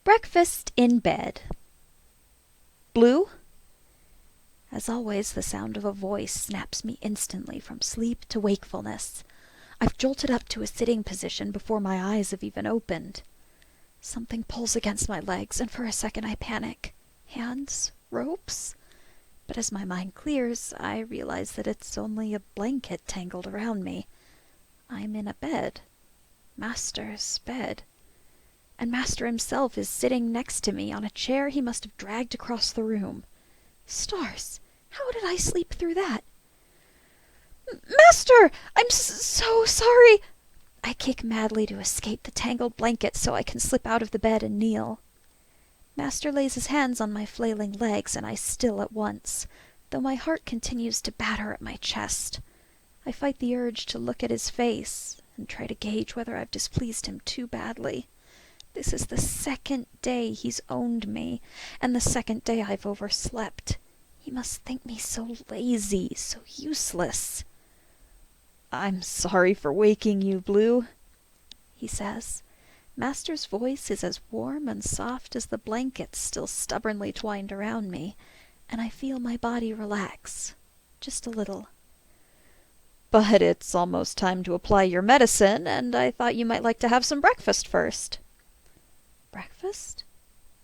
Breakfast in bed. Blue? As always, the sound of a voice snaps me instantly from sleep to wakefulness. I've jolted up to a sitting position before my eyes have even opened. Something pulls against my legs, and for a second I panic. Hands? Ropes? But as my mind clears, I realize that it's only a blanket tangled around me. I'm in a bed. Master's bed. And Master himself is sitting next to me on a chair he must have dragged across the room. Stars! How did I sleep through that? Master! I'm so sorry! I kick madly to escape the tangled blanket so I can slip out of the bed and kneel. Master lays his hands on my flailing legs, and I still at once, though my heart continues to batter at my chest. I fight the urge to look at his face and try to gauge whether I've displeased him too badly. This is the second day he's owned me, and the second day I've overslept. He must think me so lazy, so useless. "I'm sorry for waking you, Blue," he says. Master's voice is as warm and soft as the blankets still stubbornly twined around me, and I feel my body relax, just a little. "But it's almost time to apply your medicine, and I thought you might like to have some breakfast first." Breakfast?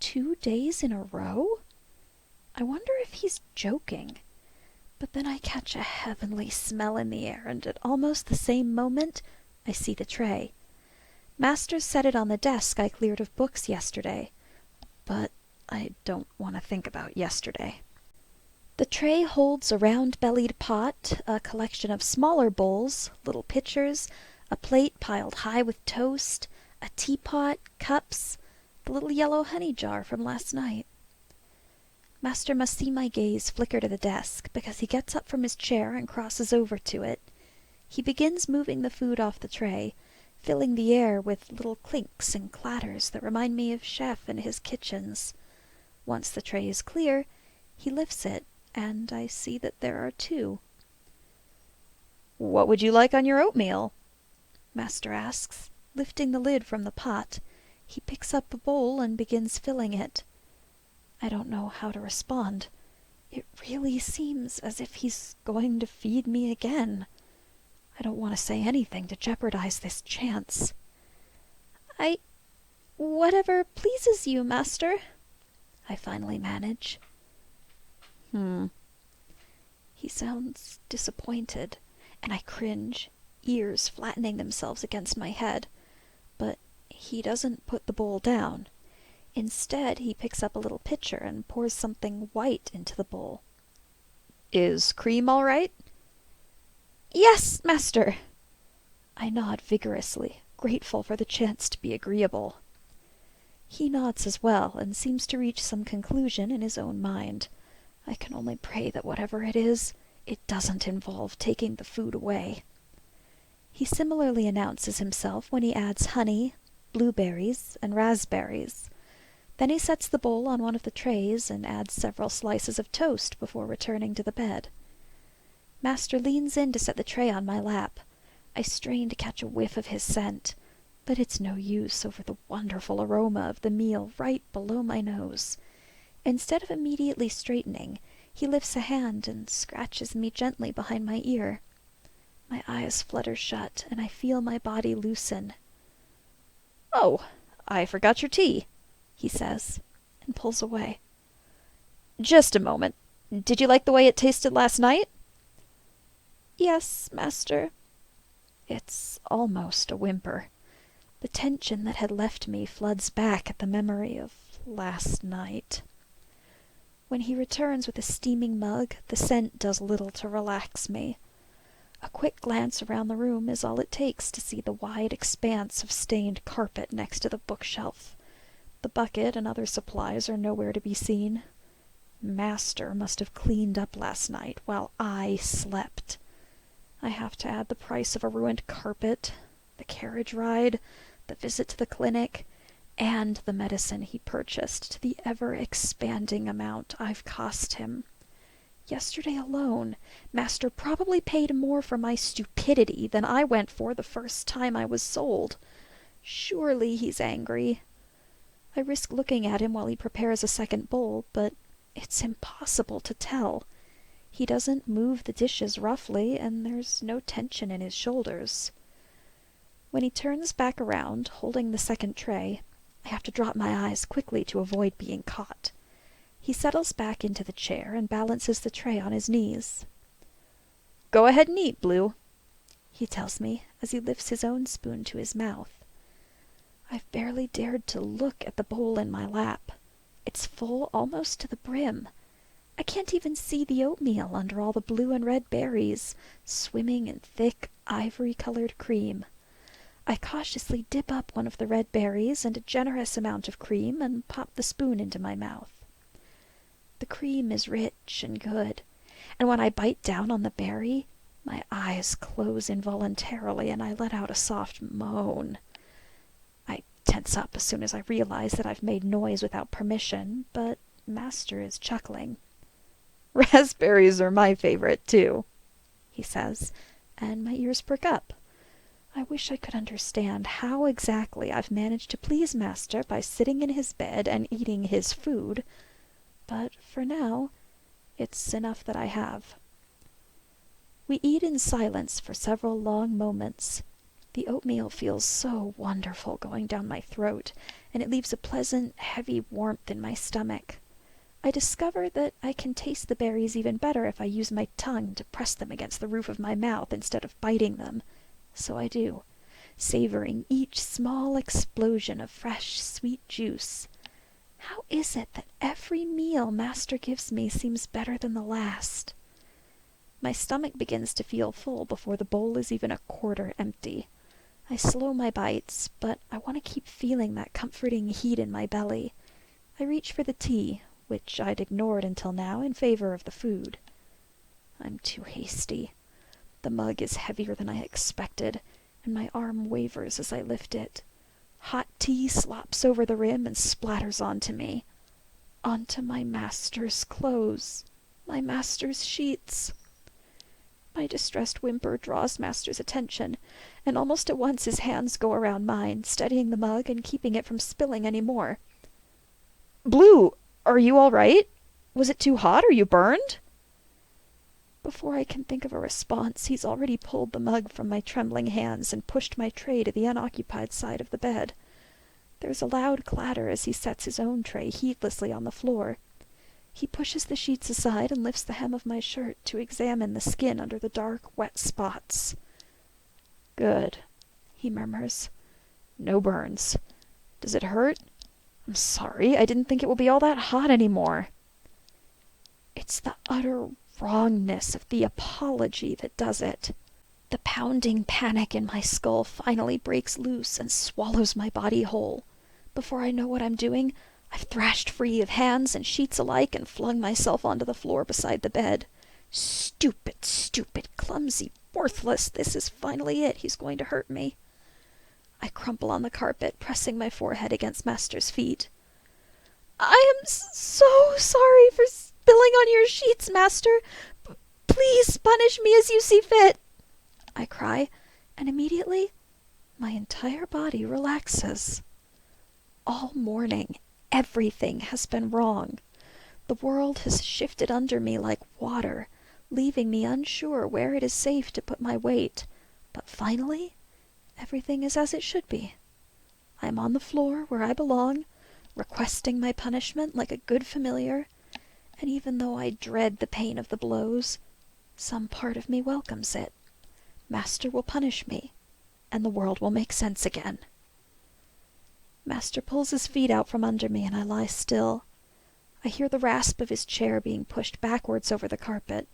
2 days in a row? I wonder if he's joking. But then I catch a heavenly smell in the air, and at almost the same moment I see the tray. Master set it on the desk I cleared of books yesterday, but I don't want to think about yesterday. The tray holds a round-bellied pot, a collection of smaller bowls, little pitchers, a plate piled high with toast, a teapot, cups, the little yellow honey jar from last night. Master must see my gaze flicker to the desk, because he gets up from his chair and crosses over to it. He begins moving the food off the tray, filling the air with little clinks and clatters that remind me of Chef and his kitchens. Once the tray is clear, he lifts it, and I see that there are 2. "What would you like on your oatmeal?" Master asks, lifting the lid from the pot. He picks up a bowl and begins filling it. I don't know how to respond. It really seems as if he's going to feed me again. I don't want to say anything to jeopardize this chance. Whatever pleases you, Master," I finally manage. He sounds disappointed, and I cringe, ears flattening themselves against my head. But he doesn't put the bowl down. Instead, he picks up a little pitcher and pours something white into the bowl. "Is cream all right?" "Yes, Master." I nod vigorously, grateful for the chance to be agreeable. He nods as well, and seems to reach some conclusion in his own mind. I can only pray that whatever it is, it doesn't involve taking the food away. He similarly announces himself when he adds honey, blueberries, and raspberries. Then he sets the bowl on one of the trays and adds several slices of toast before returning to the bed. Master leans in to set the tray on my lap. I strain to catch a whiff of his scent, but it's no use over the wonderful aroma of the meal right below my nose. Instead of immediately straightening, he lifts a hand and scratches me gently behind my ear. My eyes flutter shut, and I feel my body loosen. "Oh, I forgot your tea," he says, and pulls away. "Just a moment. Did you like the way it tasted last night?" "Yes, Master." It's almost a whimper. The tension that had left me floods back at the memory of last night. When he returns with a steaming mug, the scent does little to relax me. A quick glance around the room is all it takes to see the wide expanse of stained carpet next to the bookshelf. The bucket and other supplies are nowhere to be seen. Master must have cleaned up last night while I slept. I have to add the price of a ruined carpet, the carriage ride, the visit to the clinic, and the medicine he purchased to the ever-expanding amount I've cost him. Yesterday alone, Master probably paid more for my stupidity than I went for the first time I was sold. Surely he's angry. I risk looking at him while he prepares a second bowl, but it's impossible to tell. He doesn't move the dishes roughly, and there's no tension in his shoulders. When he turns back around, holding the second tray, I have to drop my eyes quickly to avoid being caught. He settles back into the chair and balances the tray on his knees. "Go ahead and eat, Blue," he tells me as he lifts his own spoon to his mouth. I've barely dared to look at the bowl in my lap. It's full almost to the brim. I can't even see the oatmeal under all the blue and red berries, swimming in thick, ivory-colored cream. I cautiously dip up one of the red berries and a generous amount of cream and pop the spoon into my mouth. The cream is rich and good, and when I bite down on the berry, my eyes close involuntarily and I let out a soft moan. I tense up as soon as I realize that I've made noise without permission, but Master is chuckling. "Raspberries are my favorite, too," he says, and my ears perk up. I wish I could understand how exactly I've managed to please Master by sitting in his bed and eating his food, but for now, it's enough that I have. We eat in silence for several long moments. The oatmeal feels so wonderful going down my throat, and it leaves a pleasant, heavy warmth in my stomach. I discover that I can taste the berries even better if I use my tongue to press them against the roof of my mouth instead of biting them. So I do, savoring each small explosion of fresh, sweet juice. How is it that every meal Master gives me seems better than the last? My stomach begins to feel full before the bowl is even a quarter empty. I slow my bites, but I want to keep feeling that comforting heat in my belly. I reach for the tea, which I'd ignored until now in favor of the food. I'm too hasty. The mug is heavier than I expected, and my arm wavers as I lift it. Hot tea slops over the rim and splatters onto me. Onto my Master's clothes. My Master's sheets. My distressed whimper draws Master's attention, and almost at once his hands go around mine, steadying the mug and keeping it from spilling any more. "Blue, are you all right? Was it too hot? Are you burned?" Before I can think of a response, he's already pulled the mug from my trembling hands and pushed my tray to the unoccupied side of the bed. There's a loud clatter as he sets his own tray heedlessly on the floor. He pushes the sheets aside and lifts the hem of my shirt to examine the skin under the dark, wet spots. "Good," he murmurs. "No burns. Does it hurt? I'm sorry. I didn't think it would be all that hot anymore." It's the utter wrongness of the apology that does it. The pounding panic in my skull finally breaks loose and swallows my body whole. Before I know what I'm doing, I've thrashed free of hands and sheets alike and flung myself onto the floor beside the bed. Stupid, clumsy, worthless, this is finally it. He's going to hurt me. I crumple on the carpet, pressing my forehead against Master's feet. "I am so sorry for spilling on your sheets, Master. Please punish me as you see fit," I cry, and immediately my entire body relaxes. All morning, everything has been wrong. The world has shifted under me like water, leaving me unsure where it is safe to put my weight. But finally, everything is as it should be. I am on the floor where I belong, requesting my punishment like a good familiar, and even though I dread the pain of the blows, some part of me welcomes it. Master will punish me, and the world will make sense again. Master pulls his feet out from under me, and I lie still. I hear the rasp of his chair being pushed backwards over the carpet,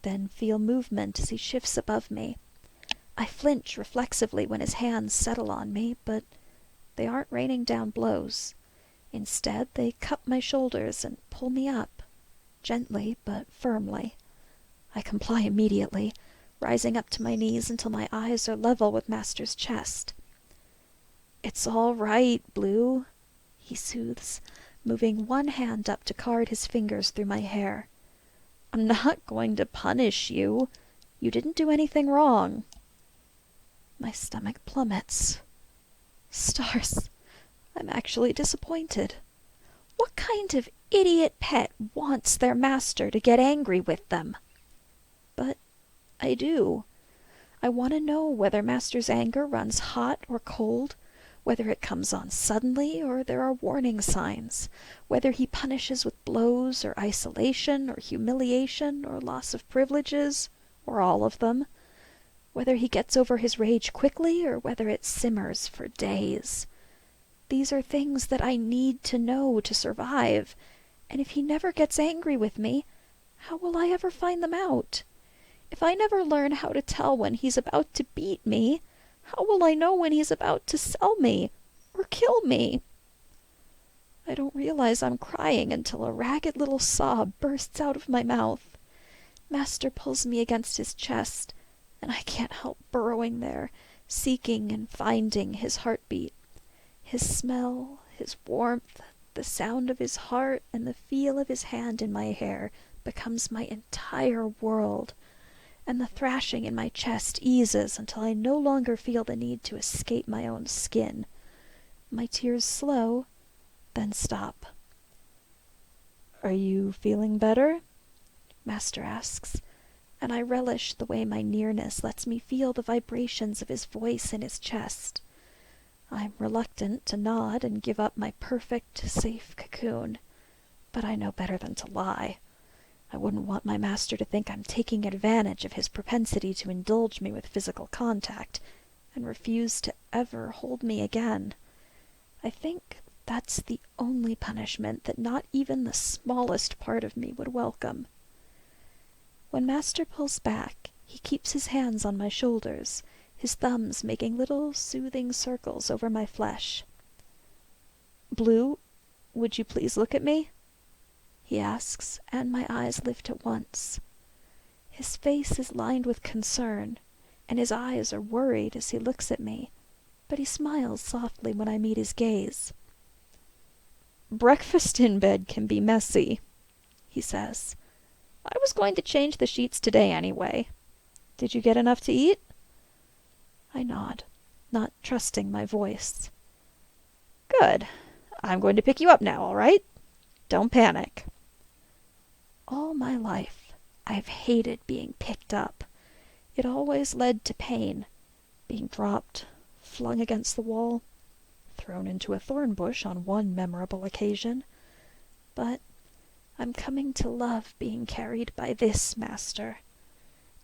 then feel movement as he shifts above me. I flinch reflexively when his hands settle on me, but they aren't raining down blows. Instead, they cup my shoulders and pull me up, gently but firmly. I comply immediately, rising up to my knees until my eyes are level with Master's chest. "It's all right, Blue," he soothes, moving one hand up to card his fingers through my hair. "I'm not going to punish you. You didn't do anything wrong." My stomach plummets. Stars, I'm actually disappointed. What kind of idiot pet wants their master to get angry with them? But I do. I want to know whether master's anger runs hot or cold, whether it comes on suddenly or there are warning signs, whether he punishes with blows or isolation or humiliation or loss of privileges, or all of them, whether he gets over his rage quickly or whether it simmers for days. These are things that I need to know to survive, and if he never gets angry with me, how will I ever find them out? If I never learn how to tell when he's about to beat me, how will I know when he's about to sell me or kill me? I don't realize I'm crying until a ragged little sob bursts out of my mouth. Master pulls me against his chest, and I can't help burrowing there, seeking and finding his heartbeat. His smell, his warmth, the sound of his heart, and the feel of his hand in my hair becomes my entire world, and the thrashing in my chest eases until I no longer feel the need to escape my own skin. My tears slow, then stop. "Are you feeling better?" Master asks, and I relish the way my nearness lets me feel the vibrations of his voice in his chest. I'm reluctant to nod and give up my perfect, safe cocoon, but I know better than to lie. I wouldn't want my master to think I'm taking advantage of his propensity to indulge me with physical contact and refuse to ever hold me again. I think that's the only punishment that not even the smallest part of me would welcome. When master pulls back, he keeps his hands on my shoulders, his thumbs making little soothing circles over my flesh. "Blue, would you please look at me?" he asks, and my eyes lift at once. His face is lined with concern, and his eyes are worried as he looks at me, but he smiles softly when I meet his gaze. "Breakfast in bed can be messy," he says. "I was going to change the sheets today anyway. Did you get enough to eat?" I nod, not trusting my voice. "Good. I'm going to pick you up now, all right? Don't panic." All my life, I've hated being picked up. It always led to pain, being dropped, flung against the wall, thrown into a thorn bush on one memorable occasion. But I'm coming to love being carried by this master.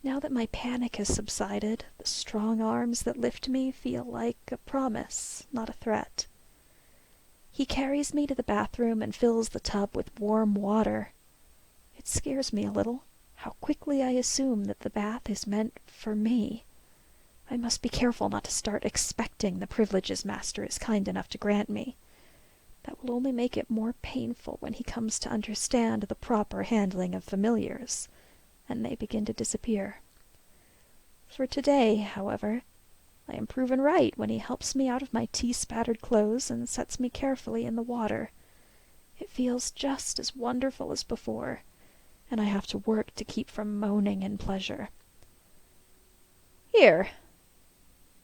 Now that my panic has subsided, the strong arms that lift me feel like a promise, not a threat. He carries me to the bathroom and fills the tub with warm water. It scares me a little, how quickly I assume that the bath is meant for me. I must be careful not to start expecting the privileges master is kind enough to grant me. That will only make it more painful when he comes to understand the proper handling of familiars, and they begin to disappear. For today, however, I am proven right when he helps me out of my tea-spattered clothes and sets me carefully in the water. It feels just as wonderful as before, and I have to work to keep from moaning in pleasure. "Here."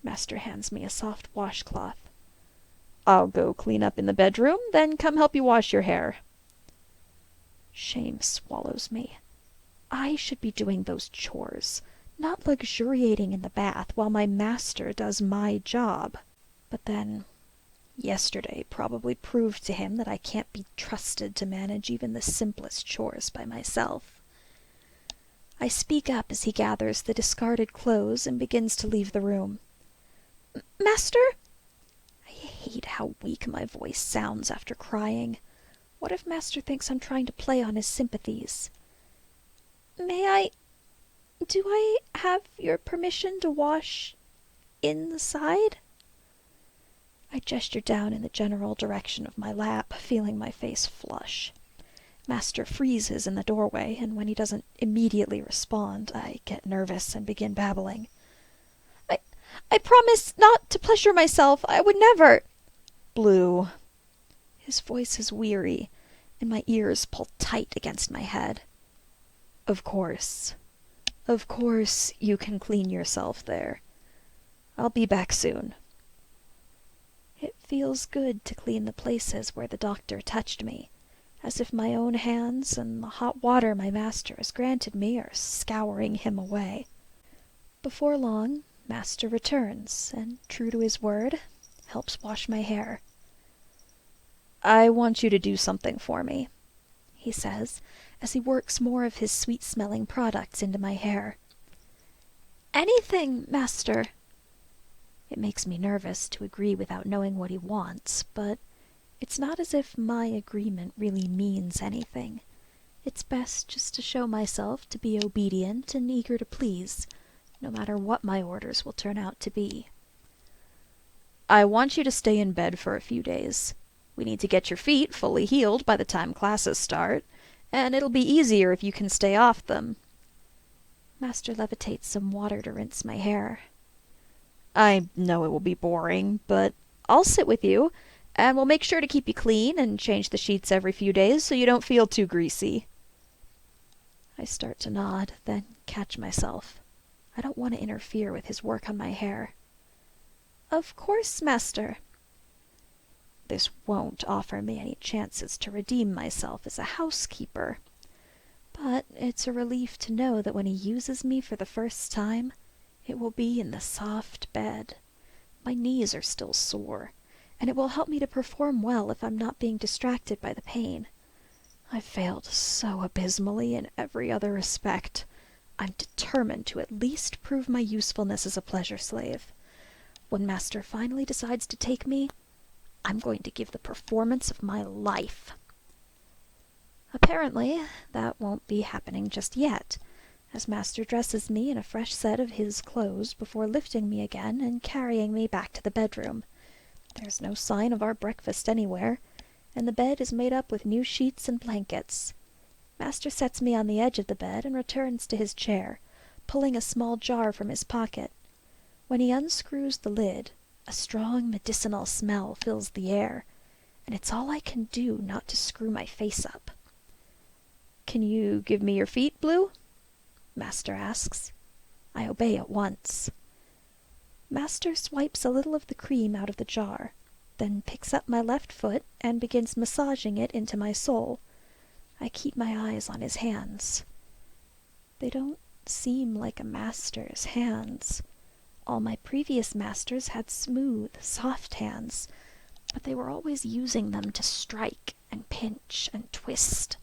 Master hands me a soft washcloth. "I'll go clean up in the bedroom, then come help you wash your hair." Shame swallows me. I should be doing those chores, not luxuriating in the bath while my master does my job. But then, yesterday probably proved to him that I can't be trusted to manage even the simplest chores by myself. I speak up as he gathers the discarded clothes and begins to leave the room. "Master?" I hate how weak my voice sounds after crying. What if master thinks I'm trying to play on his sympathies? Do I have your permission to wash inside?" I gesture down in the general direction of my lap, feeling my face flush. Master freezes in the doorway, and when he doesn't immediately respond, I get nervous and begin babbling. I promise not to pleasure myself. I would never." "Blue." His voice is weary, and my ears pull tight against my head. Of course you can clean yourself there. I'll be back soon." It feels good to clean the places where the doctor touched me, as if my own hands and the hot water my master has granted me are scouring him away. Before long, master returns, and, true to his word, helps wash my hair. "I want you to do something for me," he says, as he works more of his sweet-smelling products into my hair. "Anything, master." It makes me nervous to agree without knowing what he wants, but it's not as if my agreement really means anything. It's best just to show myself to be obedient and eager to please, no matter what my orders will turn out to be. "I want you to stay in bed for a few days. We need to get your feet fully healed by the time classes start, and it'll be easier if you can stay off them." Master levitates some water to rinse my hair. "I know it will be boring, but I'll sit with you, and we'll make sure to keep you clean and change the sheets every few days so you don't feel too greasy." I start to nod, then catch myself. I don't want to interfere with his work on my hair. "Of course, master." This won't offer me any chances to redeem myself as a housekeeper, but it's a relief to know that when he uses me for the first time, it will be in the soft bed. My knees are still sore, and it will help me to perform well if I'm not being distracted by the pain. I've failed so abysmally in every other respect. I'm determined to at least prove my usefulness as a pleasure slave. When master finally decides to take me, I'm going to give the performance of my life. Apparently, that won't be happening just yet, as master dresses me in a fresh set of his clothes before lifting me again and carrying me back to the bedroom. There's no sign of our breakfast anywhere, and the bed is made up with new sheets and blankets. Master sets me on the edge of the bed and returns to his chair, pulling a small jar from his pocket. When he unscrews the lid, a strong medicinal smell fills the air, and it's all I can do not to screw my face up. "Can you give me your feet, Blue?" master asks. I obey at once. Master swipes a little of the cream out of the jar, then picks up my left foot and begins massaging it into my sole. I keep my eyes on his hands. They don't seem like a master's hands. All my previous masters had smooth, soft hands, but they were always using them to strike and pinch and twist.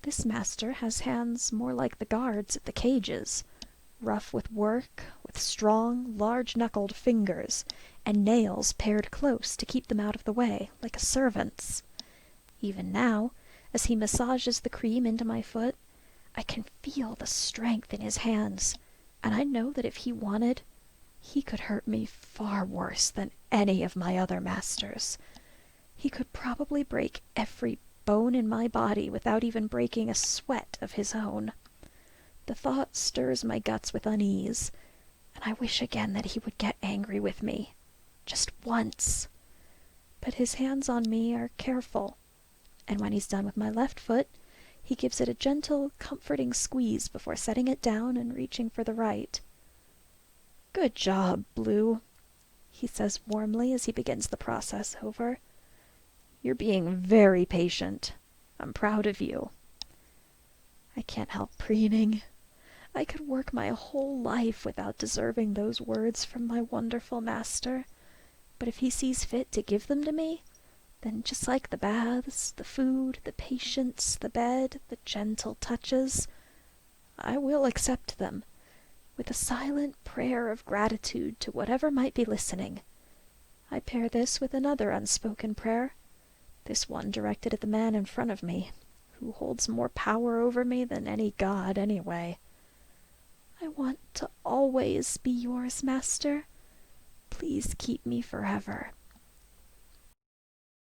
This master has hands more like the guards at the cages, rough with work, with strong, large-knuckled fingers, and nails pared close to keep them out of the way, like a servant's. Even now, as he massages the cream into my foot, I can feel the strength in his hands, and I know that if he wanted, he could hurt me far worse than any of my other masters. He could probably break every bone in my body without even breaking a sweat of his own. The thought stirs my guts with unease, and I wish again that he would get angry with me. Just once. But his hands on me are careful, and when he's done with my left foot, he gives it a gentle, comforting squeeze before setting it down and reaching for the right. "Good job, Blue," he says warmly as he begins the process over. "You're being very patient. I'm proud of you." I can't help preening. I could work my whole life without deserving those words from my wonderful master, but if he sees fit to give them to me, then just like the baths, the food, the patience, the bed, the gentle touches, I will accept them, with a silent prayer of gratitude to whatever might be listening. I pair this with another unspoken prayer, this one directed at the man in front of me, who holds more power over me than any god anyway. I want to always be yours, master. Please keep me forever,